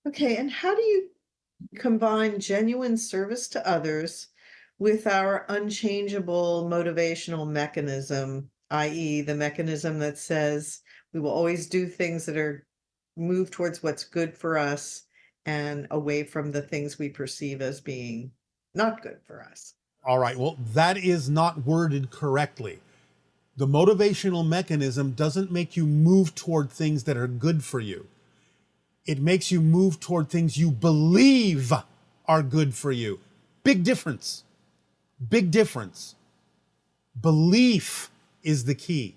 Okay, and how do you combine genuine service to others with our unchangeable motivational mechanism, i.e., the mechanism that says we will always do things that are move towards what's good for us and away from the things we perceive as being not good for us? All right, well, that is not worded correctly. The motivational mechanism doesn't make you move toward things that are good for you. It makes you move toward things you believe are good for you. Big difference. Big difference. Belief is the key.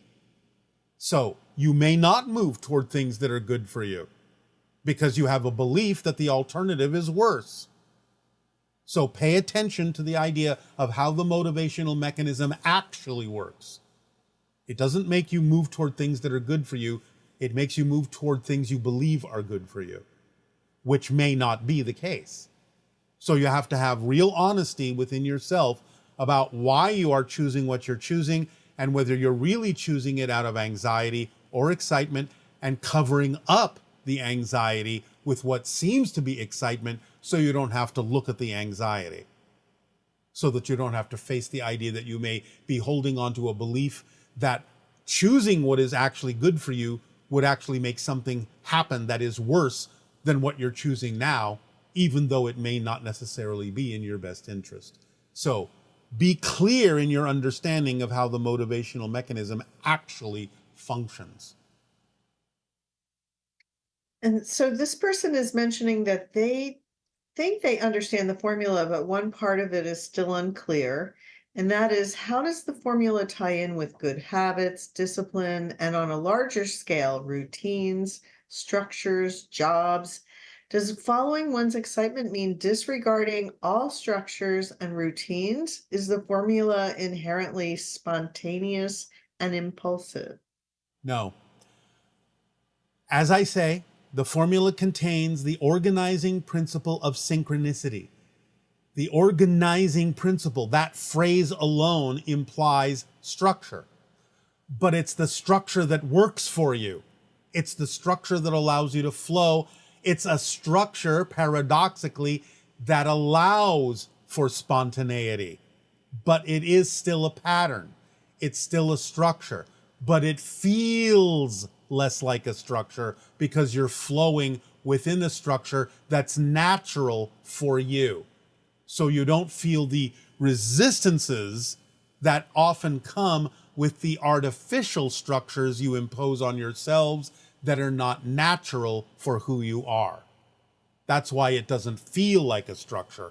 So you may not move toward things that are good for you because you have a belief that the alternative is worse. So pay attention to the idea of how the motivational mechanism actually works. It doesn't make you move toward things that are good for you. It makes you move toward things you believe are good for you, which may not be the case. So you have to have real honesty within yourself about why you are choosing what you're choosing and whether you're really choosing it out of anxiety or excitement and covering up the anxiety with what seems to be excitement so you don't have to look at the anxiety, so that you don't have to face the idea that you may be holding on to a belief that choosing what is actually good for you would actually make something happen that is worse than what you're choosing now, even though it may not necessarily be in your best interest. So be clear in your understanding of how the motivational mechanism actually functions. And so this person is mentioning that they think they understand the formula, but one part of it is still unclear. And that is, how does the formula tie in with good habits, discipline, and on a larger scale, routines, structures, jobs? Does following one's excitement mean disregarding all structures and routines? Is the formula inherently spontaneous and impulsive? No. As I say, the formula contains the organizing principle of synchronicity. The organizing principle, that phrase alone implies structure. But it's the structure that works for you. It's the structure that allows you to flow. It's a structure, paradoxically, that allows for spontaneity. But it is still a pattern. It's still a structure. But it feels less like a structure because you're flowing within a structure that's natural for you. So you don't feel the resistances that often come with the artificial structures you impose on yourselves that are not natural for who you are. That's why it doesn't feel like a structure,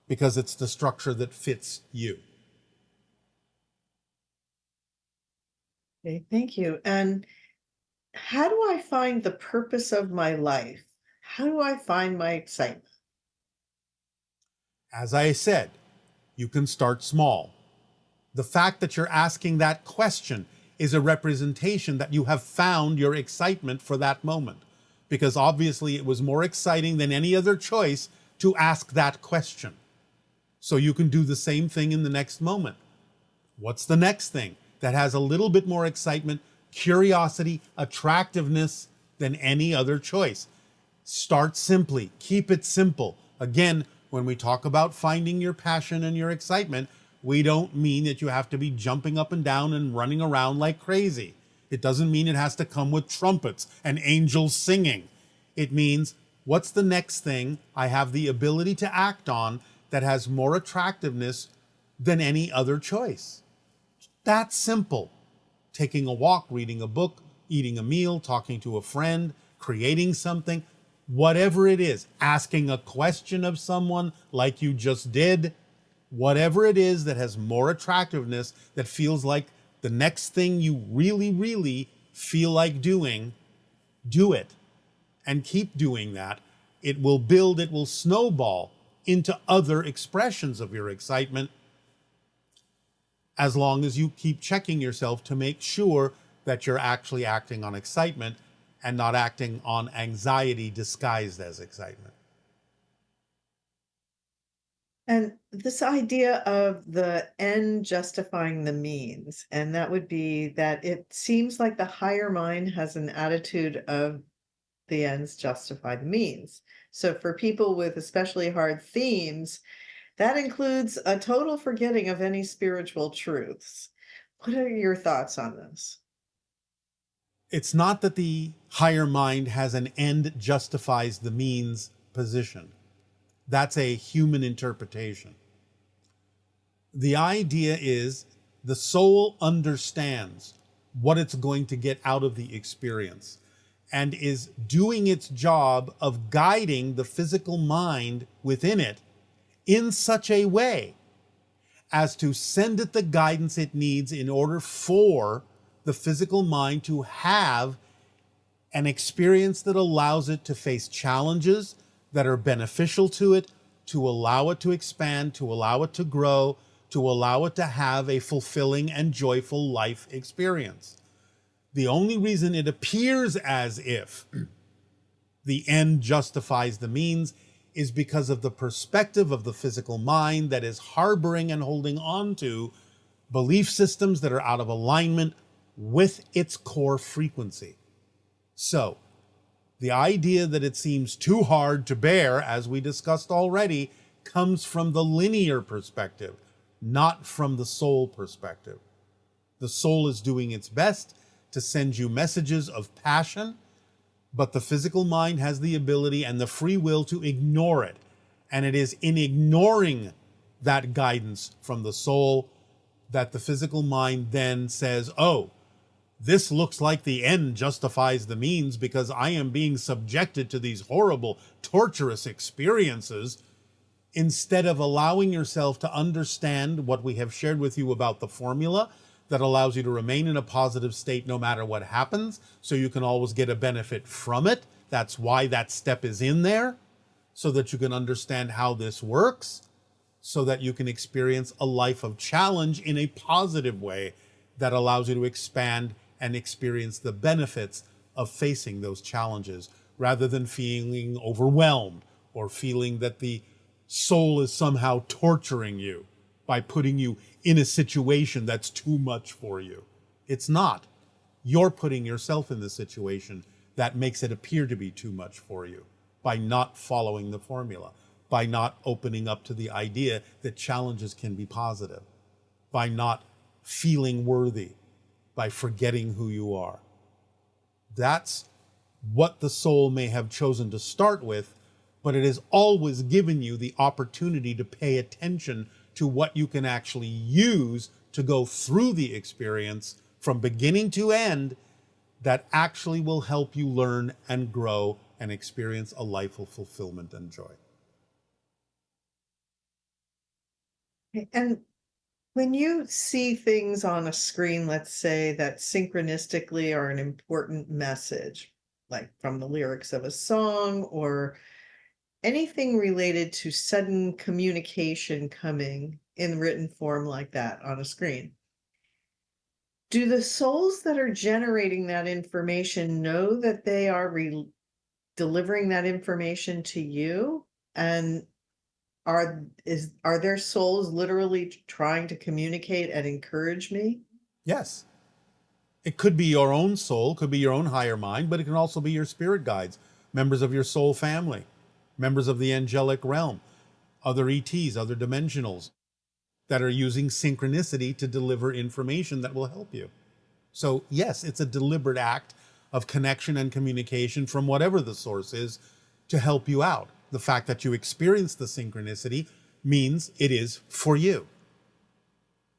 because it's the structure that fits you. Okay, thank you. And how do I find the purpose of my life? How do I find my excitement? As I said, you can start small. The fact that you're asking that question is a representation that you have found your excitement for that moment, because obviously it was more exciting than any other choice to ask that question. So you can do the same thing in the next moment. What's the next thing that has a little bit more excitement, curiosity, attractiveness than any other choice? Start simply. Keep it simple. Again, when we talk about finding your passion and your excitement, we don't mean that you have to be jumping up and down and running around like crazy. It doesn't mean it has to come with trumpets and angels singing. It means, what's the next thing I have the ability to act on that has more attractiveness than any other choice? That's simple. Taking a walk, reading a book, eating a meal, talking to a friend, creating something, whatever it is, asking a question of someone like you just did, whatever it is that has more attractiveness, that feels like the next thing you really, really feel like doing, do it. And keep doing that. It will build, it will snowball into other expressions of your excitement, as long as you keep checking yourself to make sure that you're actually acting on excitement and not acting on anxiety disguised as excitement. And this idea of the end justifying the means, and that would be that it seems like the higher mind has an attitude of the ends justify the means. So for people with especially hard themes, that includes a total forgetting of any spiritual truths. What are your thoughts on this? It's not that the higher mind has an end justifies the means position. That's a human interpretation. The idea is the soul understands what it's going to get out of the experience and is doing its job of guiding the physical mind within it in such a way as to send it the guidance it needs in order for the physical mind to have an experience that allows it to face challenges that are beneficial to it, to allow it to expand, to allow it to grow, to allow it to have a fulfilling and joyful life experience. The only reason it appears as if the end justifies the means is because of the perspective of the physical mind that is harboring and holding on to belief systems that are out of alignment with its core frequency. So, the idea that it seems too hard to bear, as we discussed already, comes from the linear perspective, not from the soul perspective. The soul is doing its best to send you messages of passion, but the physical mind has the ability and the free will to ignore it. And it is in ignoring that guidance from the soul that the physical mind then says, oh, this looks like the end justifies the means because I am being subjected to these horrible, torturous experiences, instead of allowing yourself to understand what we have shared with you about the formula that allows you to remain in a positive state no matter what happens, so you can always get a benefit from it. That's why that step is in there, so that you can understand how this works, so that you can experience a life of challenge in a positive way that allows you to expand and experience the benefits of facing those challenges, rather than feeling overwhelmed or feeling that the soul is somehow torturing you by putting you in a situation that's too much for you. It's not. You're putting yourself in the situation that makes it appear to be too much for you by not following the formula, by not opening up to the idea that challenges can be positive, by not feeling worthy, by forgetting who you are. That's what the soul may have chosen to start with, but it has always given you the opportunity to pay attention to what you can actually use to go through the experience from beginning to end that actually will help you learn and grow and experience a life of fulfillment and joy. And when you see things on a screen, let's say that synchronistically are an important message, like from the lyrics of a song or anything related to sudden communication coming in written form like that on a screen, do the souls that are generating that information know that they are delivering that information to you? And are their souls literally trying to communicate and encourage me? Yes. It could be your own soul, could be your own higher mind, but it can also be your spirit guides, members of your soul family, members of the angelic realm, other ETs, other dimensionals that are using synchronicity to deliver information that will help you. So yes, it's a deliberate act of connection and communication from whatever the source is to help you out. The fact that you experience the synchronicity means it is for you.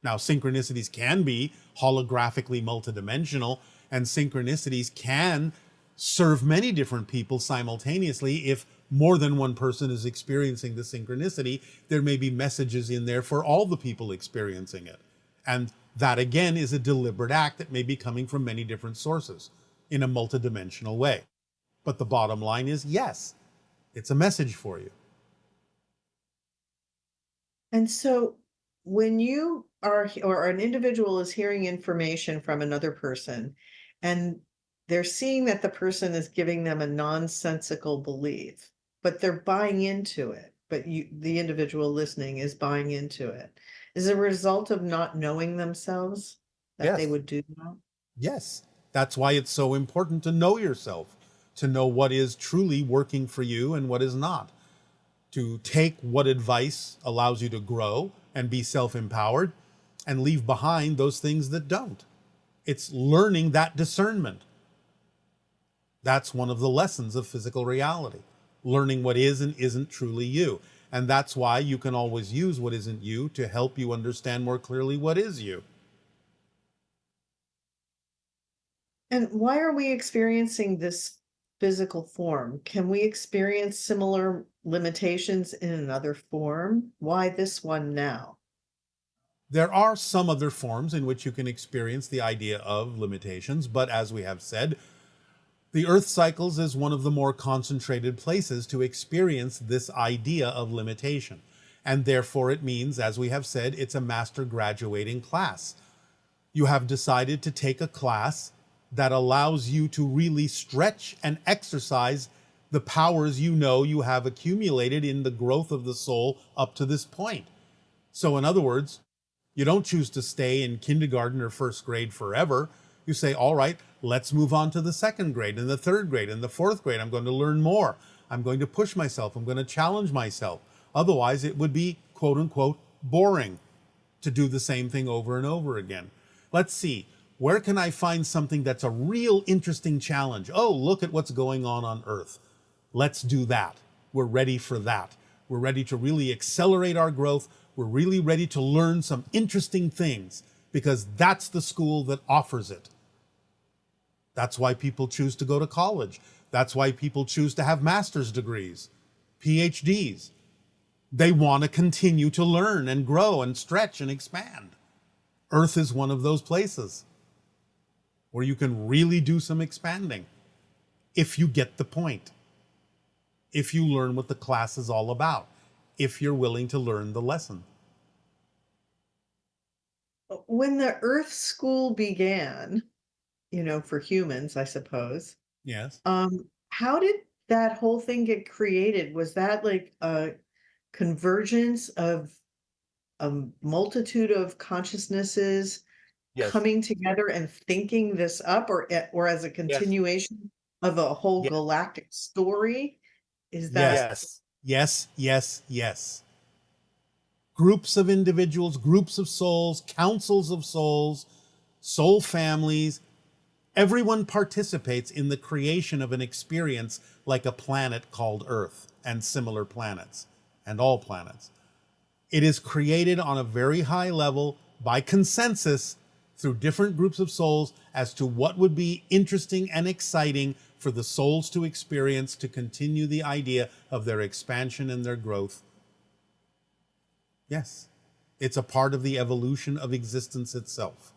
Now, synchronicities can be holographically multidimensional, and synchronicities can serve many different people simultaneously. If more than one person is experiencing the synchronicity, there may be messages in there for all the people experiencing it. And that, again, is a deliberate act that may be coming from many different sources in a multidimensional way. But the bottom line is, yes, it's a message for you. And so when you are, or an individual is hearing information from another person, and they're seeing that the person is giving them a nonsensical belief, but they're buying into it, but the individual listening is buying into it, is a result of not knowing themselves that they Yes. would do that? Yes. That's why it's so important to know yourself, to know what is truly working for you and what is not, to take what advice allows you to grow and be self-empowered, and leave behind those things that don't. It's learning that discernment. That's one of the lessons of physical reality, learning what is and isn't truly you. And that's why you can always use what isn't you to help you understand more clearly what is you. And why are we experiencing this physical form? Can we experience similar limitations in another form? Why this one now? There are some other forms in which you can experience the idea of limitations, but as we have said, the Earth cycles is one of the more concentrated places to experience this idea of limitation. And therefore it means, as we have said, it's a master graduating class. You have decided to take a class that allows you to really stretch and exercise the powers you know you have accumulated in the growth of the soul up to this point. So in other words, you don't choose to stay in kindergarten or first grade forever. You say, all right, let's move on to the second grade and the third grade and the fourth grade. I'm going to learn more. I'm going to push myself. I'm going to challenge myself. Otherwise, it would be, quote unquote, boring to do the same thing over and over again. Let's see, where can I find something that's a real interesting challenge? Oh, look at what's going on Earth. Let's do that. We're ready for that. We're ready to really accelerate our growth. We're really ready to learn some interesting things because that's the school that offers it. That's why people choose to go to college. That's why people choose to have master's degrees, PhDs. They want to continue to learn and grow and stretch and expand. Earth is one of those places where you can really do some expanding if you get the point, if you learn what the class is all about, if you're willing to learn the lesson. When the Earth School began, for humans, I suppose, Yes. how did that whole thing get created? Was that like a convergence of a multitude of consciousnesses Yes. coming together and thinking this up, or as a Yes. continuation of a whole Yes. galactic story? Is that Yes. Yes, yes, yes. Groups of individuals, groups of souls, councils of souls, soul families, everyone participates in the creation of an experience like a planet called Earth and similar planets and all planets. It is created on a very high level by consensus through different groups of souls as to what would be interesting and exciting for the souls to experience to continue the idea of their expansion and their growth. Yes, it's a part of the evolution of existence itself.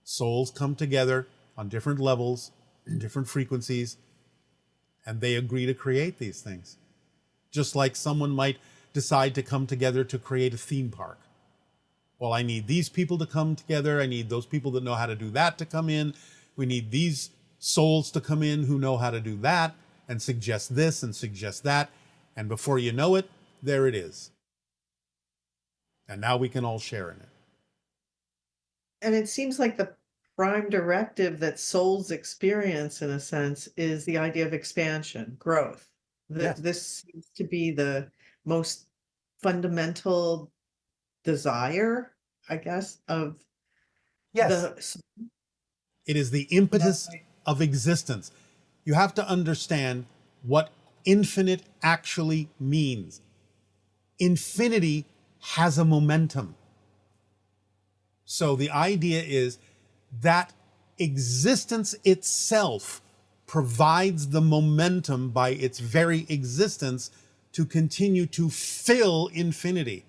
Souls come together on different levels, different frequencies, and they agree to create these things. Just like someone might decide to come together to create a theme park. Well, I need these people to come together. I need those people that know how to do that to come in. We need these souls to come in who know how to do that and suggest this and suggest that. And before you know it, there it is. And now we can all share in it. And it seems like the prime directive that souls experience, in a sense, is the idea of expansion, growth. Yes. This seems to be the most fundamental desire, I guess, of Yes. the. It is the impetus of existence. You have to understand what infinite actually means. Infinity has a momentum. So the idea is that existence itself provides the momentum by its very existence to continue to fill infinity.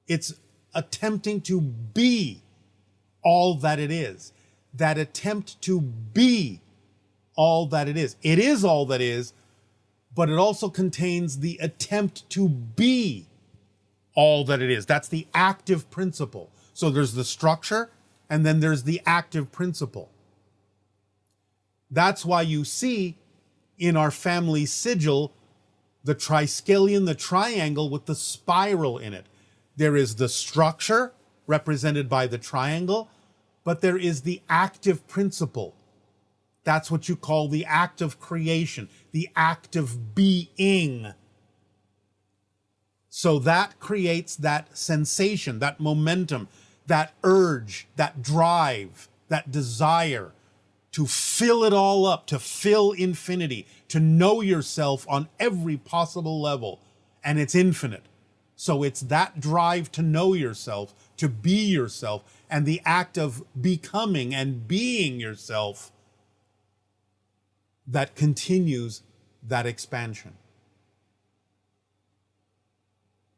It's attempting to be all that it is. That attempt to be all that it is. It is all that is, but it also contains the attempt to be all that it is. That's the active principle. So there's the structure, and then there's the active principle. That's why you see in our family sigil the triskelion, the triangle with the spiral in it. There is the structure represented by the triangle, but there is the active principle That's what you call the act of creation, the act of being. So that creates that sensation, that momentum, that urge, that drive, that desire to fill it all up, to fill infinity, to know yourself on every possible level. And it's infinite. So it's that drive to know yourself, to be yourself, and the act of becoming and being yourself that continues that expansion.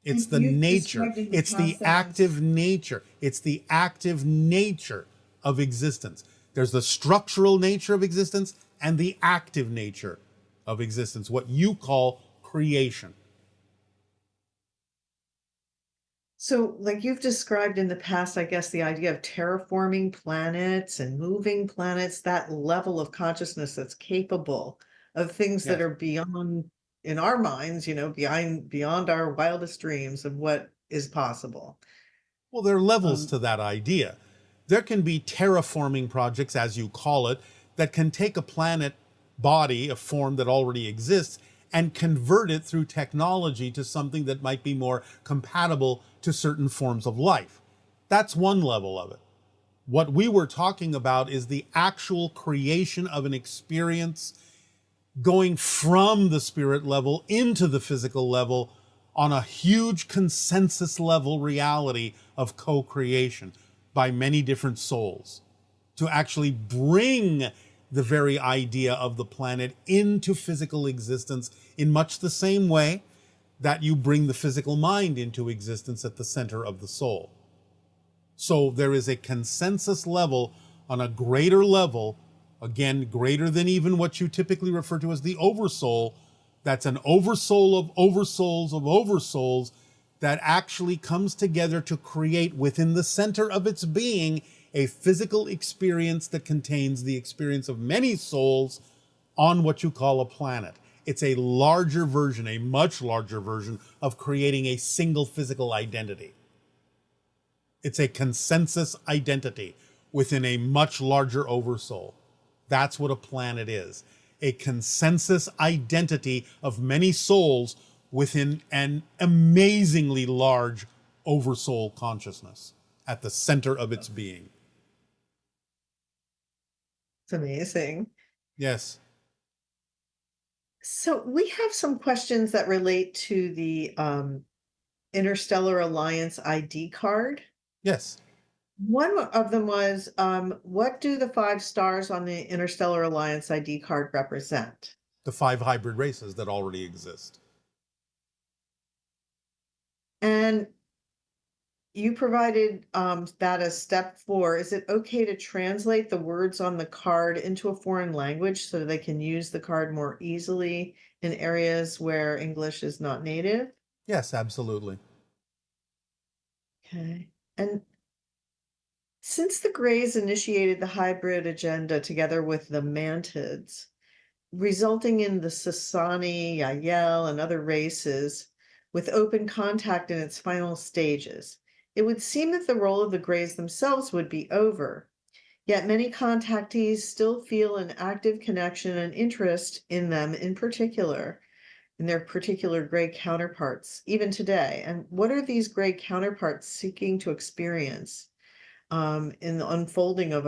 It's the nature. It's the active nature. It's the active nature of existence. There's the structural nature of existence and the active nature of existence, what you call creation. So, like you've described in the past, I guess the idea of terraforming planets and moving planets, that level of consciousness that's capable of things that Yes. are beyond, in our minds, beyond our wildest dreams of what is possible. Well, there are levels Um, to that idea. There can be terraforming projects, as you call it, that can take a planet body, a form that already exists, and convert it through technology to something that might be more compatible to certain forms of life. That's one level of it. What we were talking about is the actual creation of an experience going from the spirit level into the physical level on a huge consensus level reality of co-creation by many different souls, to actually bring the very idea of the planet into physical existence in much the same way that you bring the physical mind into existence at the center of the soul. So there is a consensus level on a greater level, again, greater than even what you typically refer to as the oversoul. That's an oversoul of oversouls of oversouls that actually comes together to create within the center of its being a physical experience that contains the experience of many souls on what you call a planet. It's a larger version, a much larger version of creating a single physical identity. It's a consensus identity within a much larger oversoul. That's what a planet is. A consensus identity of many souls within an amazingly large oversoul consciousness at the center of its being. it's amazing. Yes. So we have some questions that relate to the Interstellar Alliance ID card. Yes. One of them was, what do the 5 stars on the Interstellar Alliance ID card represent? The 5 hybrid races that already exist. And you provided that as step 4. Is it okay to translate the words on the card into a foreign language so they can use the card more easily in areas where English is not native? Yes, absolutely. Okay. And since the Greys initiated the hybrid agenda together with the Mantids, resulting in the Sasani, Yael, and other races with open contact in its final stages, it would seem that the role of the Greys themselves would be over. Yet many contactees still feel an active connection and interest in them in their particular Grey counterparts, even today. And what are these Grey counterparts seeking to experience in the unfolding of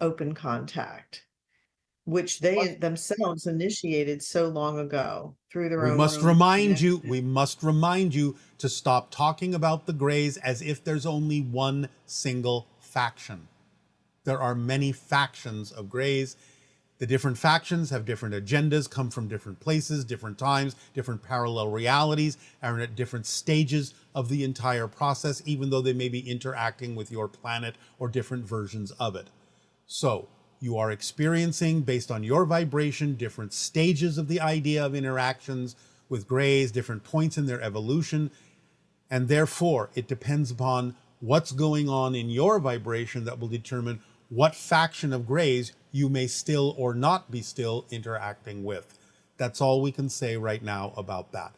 open contact, which they themselves initiated so long ago through their We own must remind you, connection? we must remind you to stop talking about the Greys as if there's only one single faction. There are many factions of Greys. The different factions have different agendas, come from different places, different times, different parallel realities, and are at different stages of the entire process, even though they may be interacting with your planet or different versions of it. So you are experiencing, based on your vibration, different stages of the idea of interactions with Greys, different points in their evolution, and therefore it depends upon what's going on in your vibration that will determine what faction of Greys you may still or not be still interacting with. That's all we can say right now about that.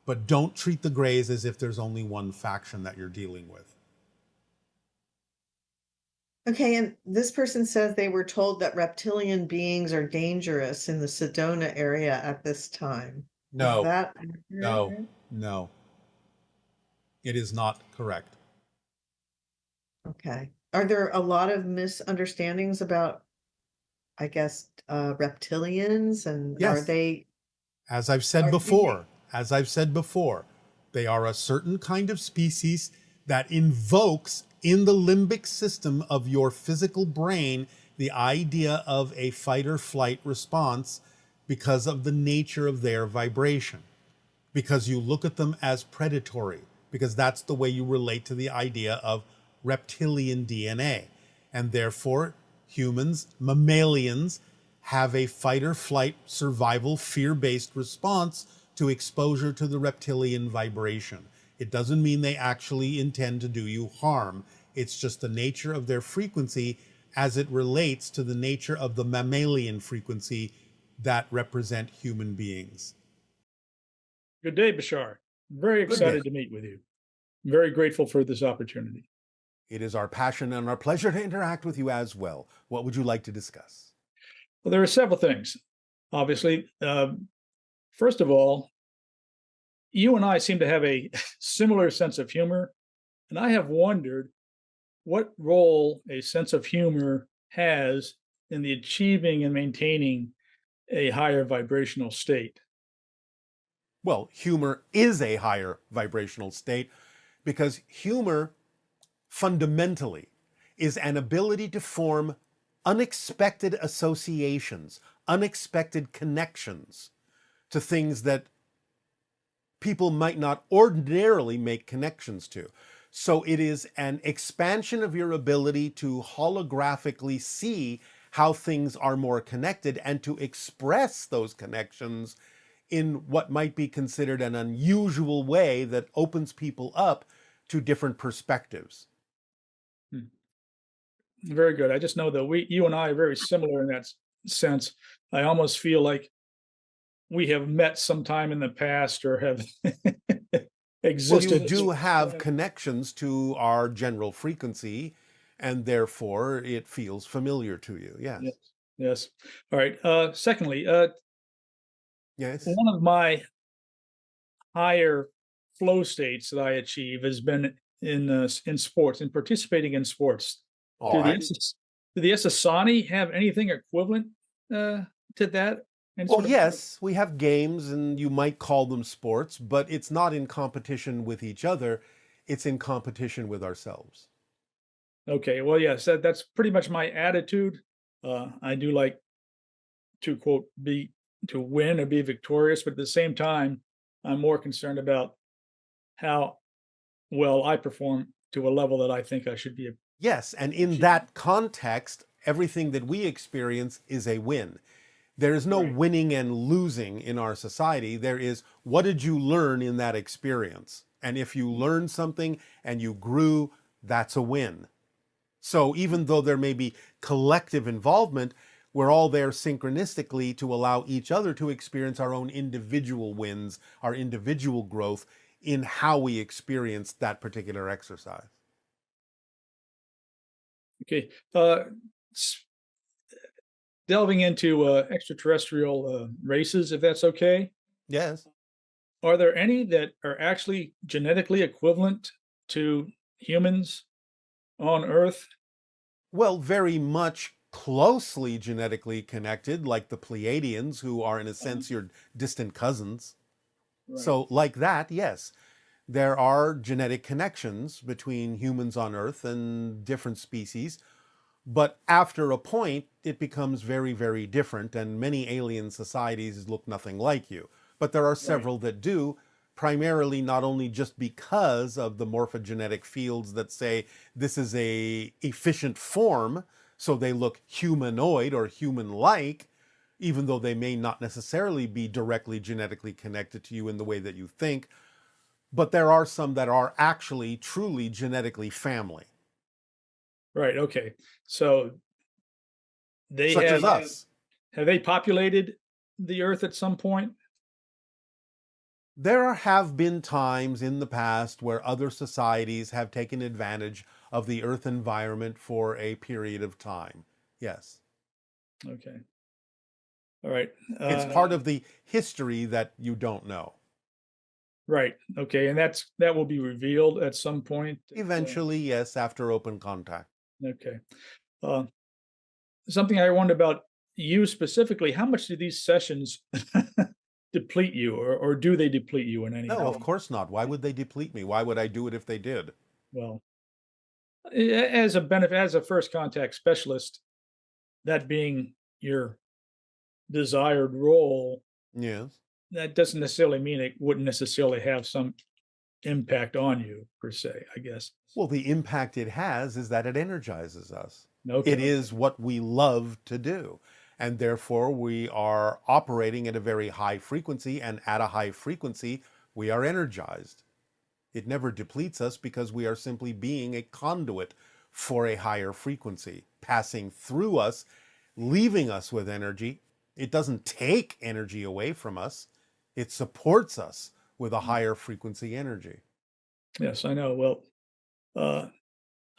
But don't treat the Greys as if there's only one faction that you're dealing with. Okay, and this person says they were told that reptilian beings are dangerous in the Sedona area at this time. Is No, that accurate? no, no. It is not correct. Okay. Are there a lot of misunderstandings about, I guess, reptilians, and Yes, as I've said are they before, as I've said before, they are a certain kind of species that invokes in the limbic system of your physical brain the idea of a fight or flight response because of the nature of their vibration, because you look at them as predatory, because that's the way you relate to the idea of reptilian DNA. And therefore, humans, mammalians, have a fight or flight survival fear based response to exposure to the reptilian vibration. It doesn't mean they actually intend to do you harm. It's just the nature of their frequency as it relates to the nature of the mammalian frequency that represent human beings. Good day, Bashar. Very Good day. excited to meet with you. Very grateful for this opportunity. It is our passion and our pleasure to interact with you as well. What would you like to discuss? Well, there are several things. Obviously, first of all, you and I seem to have a similar sense of humor, and I have wondered what role a sense of humor has in the achieving and maintaining a higher vibrational state. Well, humor is a higher vibrational state because humor fundamentally is an ability to form unexpected associations, unexpected connections to things that people might not ordinarily make connections to. So it is an expansion of your ability to holographically see how things are more connected and to express those connections in what might be considered an unusual way that opens people up to different perspectives. Very good. I just know that you and I are very similar in that sense. I almost feel like we have met sometime in the past or have Well, you existed. do have connections to our general frequency, and therefore it feels familiar to you. Yes. Yes. Yes. All right. Secondly, Yes. one of my higher flow states that I achieve has been in sports, in participating in sports. All Do the right. do the Essassani have anything equivalent to that? Any Well, sort of yes, we have games, and you might call them sports, but it's not in competition with each other. It's in competition with ourselves. Okay, well, yes, that's pretty much my attitude. I do like to quote be to win or be victorious, but at the same time, I'm more concerned about how well I perform to a level that I think I should be. Yes, and in that context, everything that we experience is a win. There is no Right. winning and losing in our society. There is, what did you learn in that experience? And if you learned something and you grew, that's a win. So even though there may be collective involvement, we're all there synchronistically to allow each other to experience our own individual wins, our individual growth in how we experience that particular exercise. Okay, delving into extraterrestrial races, if that's okay. Yes. Are there any that are actually genetically equivalent to humans on Earth? Well, very much closely genetically connected, like the Pleiadians, who are, in a sense, your distant cousins. Right. So, like that, yes, there are genetic connections between humans on Earth and different species. But after a point, it becomes very, very different, and many alien societies look nothing like you. But there are several that do, primarily not only just because of the morphogenetic fields that say this is a efficient form, so they look humanoid or human-like, even though they may not necessarily be directly genetically connected to you in the way that you think, but there are some that are actually truly genetically family, Right. Okay. So they such as have us. have they populated the Earth at some point? There have been times in the past where other societies have taken advantage of the Earth environment for a period of time. Yes. Okay. All right. It's part of the history that you don't know. Right. Okay. And that will be revealed at some point. Eventually, yes, after open contact. Okay. Uh, Something I wonder about you specifically, how much do these sessions deplete you, or do they deplete you in any No, of way? course not. Why would they deplete me? Why would I do it if they did? Well, as a first contact specialist, that being your desired role, Yes. that doesn't necessarily mean it wouldn't necessarily have some impact on you per se, I guess. Well, the impact it has is that it energizes us. Okay. It is what we love to do. And therefore, we are operating at a very high frequency, and at a high frequency, we are energized. It never depletes us because we are simply being a conduit for a higher frequency, passing through us, leaving us with energy. It doesn't take energy away from us, it supports us with a higher frequency energy. Yes, I know. Well, uh,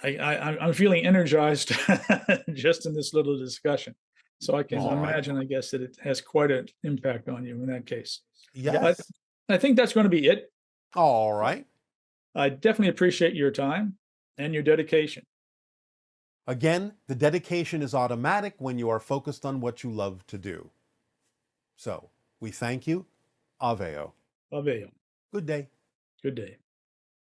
I'm feeling energized just in this little discussion. So I can All right. imagine, I guess, that it has quite an impact on you in that case. Well, Yes. I think that's going to be it. All right. I definitely appreciate your time and your dedication. Again, the dedication is automatic when you are focused on what you love to do. So, we thank you. Aveo. Avail. Good day. Good day.